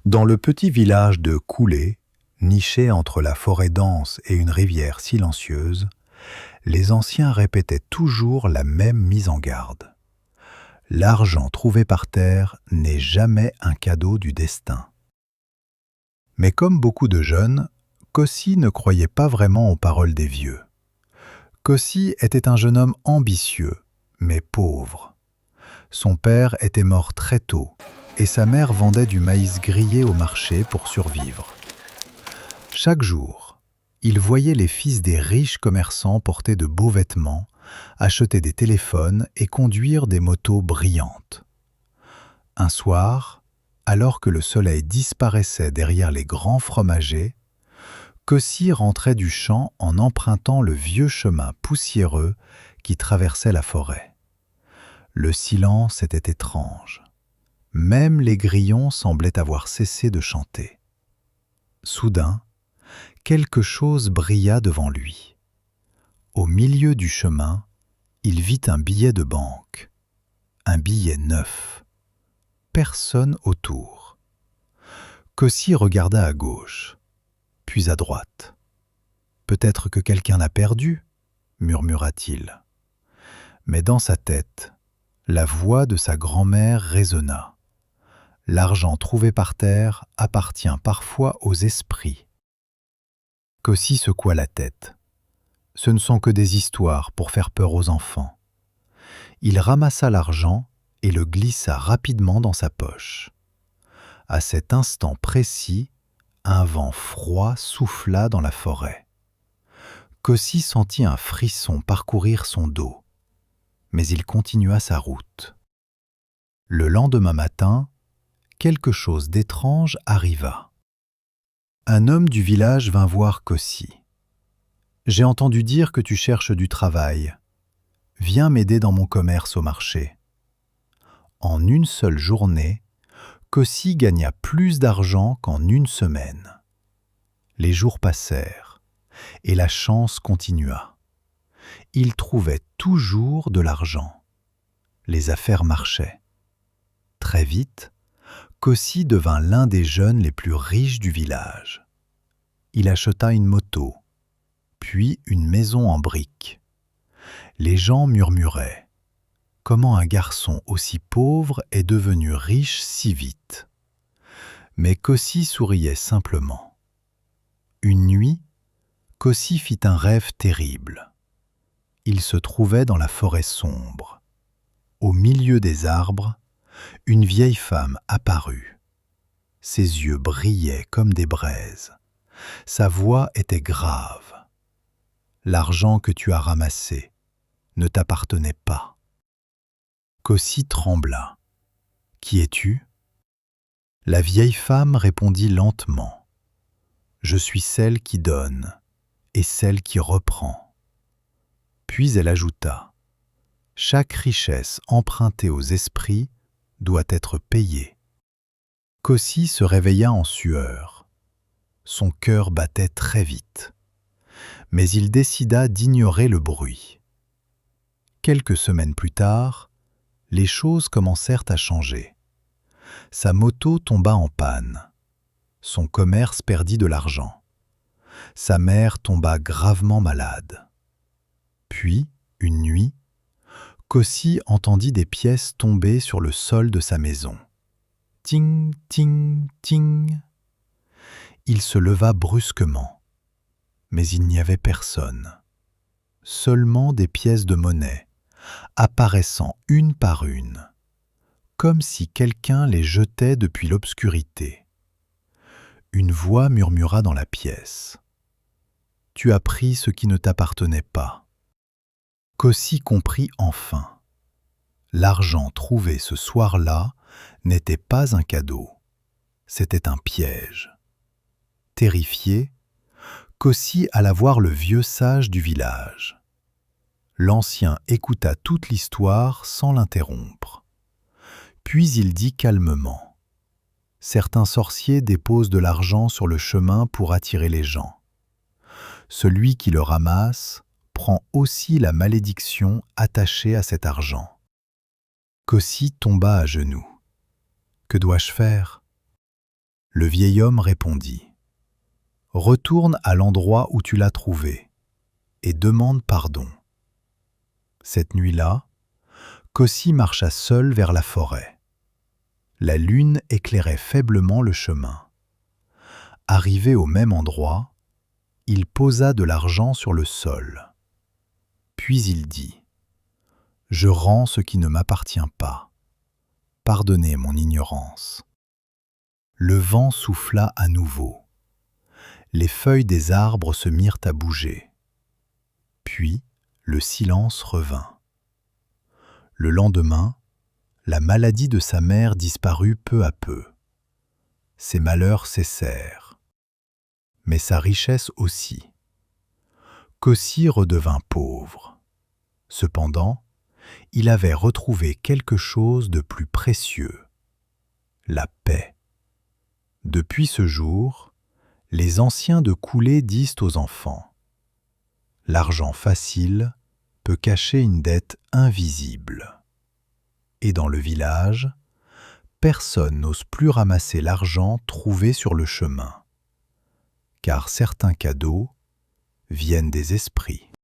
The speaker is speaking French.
Dans le petit village de Coulé, niché entre la forêt dense et une rivière silencieuse, les anciens répétaient toujours la même mise en garde. L'argent trouvé par terre n'est jamais un cadeau du destin. Mais comme beaucoup de jeunes, Kossi ne croyait pas vraiment aux paroles des vieux. Kossi était un jeune homme ambitieux, mais pauvre. Son père était mort très tôt, et sa mère vendait du maïs grillé au marché pour survivre. Chaque jour, il voyait les fils des riches commerçants porter de beaux vêtements, acheter des téléphones et conduire des motos brillantes. Un soir, alors que le soleil disparaissait derrière les grands fromagers, Kossi rentrait du champ en empruntant le vieux chemin poussiéreux qui traversait la forêt. Le silence était étrange. Même les grillons semblaient avoir cessé de chanter. Soudain, quelque chose brilla devant lui. Au milieu du chemin, il vit un billet de banque. Un billet neuf. Personne autour. Kossi regarda à gauche, puis à droite. « Peut-être que quelqu'un l'a perdu, » murmura-t-il. Mais dans sa tête, la voix de sa grand-mère résonna. L'argent trouvé par terre appartient parfois aux esprits. Kossi secoua la tête. Ce ne sont que des histoires pour faire peur aux enfants. Il ramassa l'argent et le glissa rapidement dans sa poche. À cet instant précis, un vent froid souffla dans la forêt. Kossi sentit un frisson parcourir son dos, mais il continua sa route. Le lendemain matin, quelque chose d'étrange arriva. Un homme du village vint voir Kossi. « J'ai entendu dire que tu cherches du travail. Viens m'aider dans mon commerce au marché. » En une seule journée, Kossi gagna plus d'argent qu'en une semaine. Les jours passèrent, et la chance continua. Il trouvait toujours de l'argent. Les affaires marchaient. Très vite, Kossi devint l'un des jeunes les plus riches du village. Il acheta une moto, puis une maison en briques. Les gens murmuraient. Comment un garçon aussi pauvre est devenu riche si vite? Mais Kossi souriait simplement. Une nuit, Kossi fit un rêve terrible. Il se trouvait dans la forêt sombre. Au milieu des arbres, une vieille femme apparut. Ses yeux brillaient comme des braises. Sa voix était grave. « L'argent que tu as ramassé ne t'appartenait pas. » Kossi trembla. « Qui es-tu » La vieille femme répondit lentement. « Je suis celle qui donne et celle qui reprend. » Puis elle ajouta. « Chaque richesse empruntée aux esprits doit être payée. » Kossi se réveilla en sueur. Son cœur battait très vite. Mais il décida d'ignorer le bruit. Quelques semaines plus tard, les choses commencèrent à changer. Sa moto tomba en panne. Son commerce perdit de l'argent. Sa mère tomba gravement malade. Puis, une nuit, Kossi entendit des pièces tomber sur le sol de sa maison. Ting, ting, ting. Il se leva brusquement, mais il n'y avait personne. Seulement des pièces de monnaie, apparaissant une par une, comme si quelqu'un les jetait depuis l'obscurité. Une voix murmura dans la pièce. « Tu as pris ce qui ne t'appartenait pas. » Kossi comprit enfin. L'argent trouvé ce soir-là n'était pas un cadeau, c'était un piège. Terrifié, Kossi alla voir le vieux sage du village. L'ancien écouta toute l'histoire sans l'interrompre. Puis il dit calmement. Certains sorciers déposent de l'argent sur le chemin pour attirer les gens. Celui qui le ramasse prend aussi la malédiction attachée à cet argent. Kossi tomba à genoux. Que dois-je faire ? Le vieil homme répondit: « Retourne à l'endroit où tu l'as trouvé et demande pardon. » Cette nuit-là, Kossi marcha seul vers la forêt. La lune éclairait faiblement le chemin. Arrivé au même endroit, il posa de l'argent sur le sol. Puis il dit: « Je rends ce qui ne m'appartient pas. Pardonnez mon ignorance. » Le vent souffla à nouveau. Les feuilles des arbres se mirent à bouger. Puis le silence revint. Le lendemain, la maladie de sa mère disparut peu à peu. Ses malheurs cessèrent. Mais sa richesse aussi. Kossi redevint pauvre. Cependant, il avait retrouvé quelque chose de plus précieux: la paix. Depuis ce jour, les anciens de Koulé disent aux enfants: « L'argent facile peut cacher une dette invisible. » Et dans le village, personne n'ose plus ramasser l'argent trouvé sur le chemin, car certains cadeaux viennent des esprits.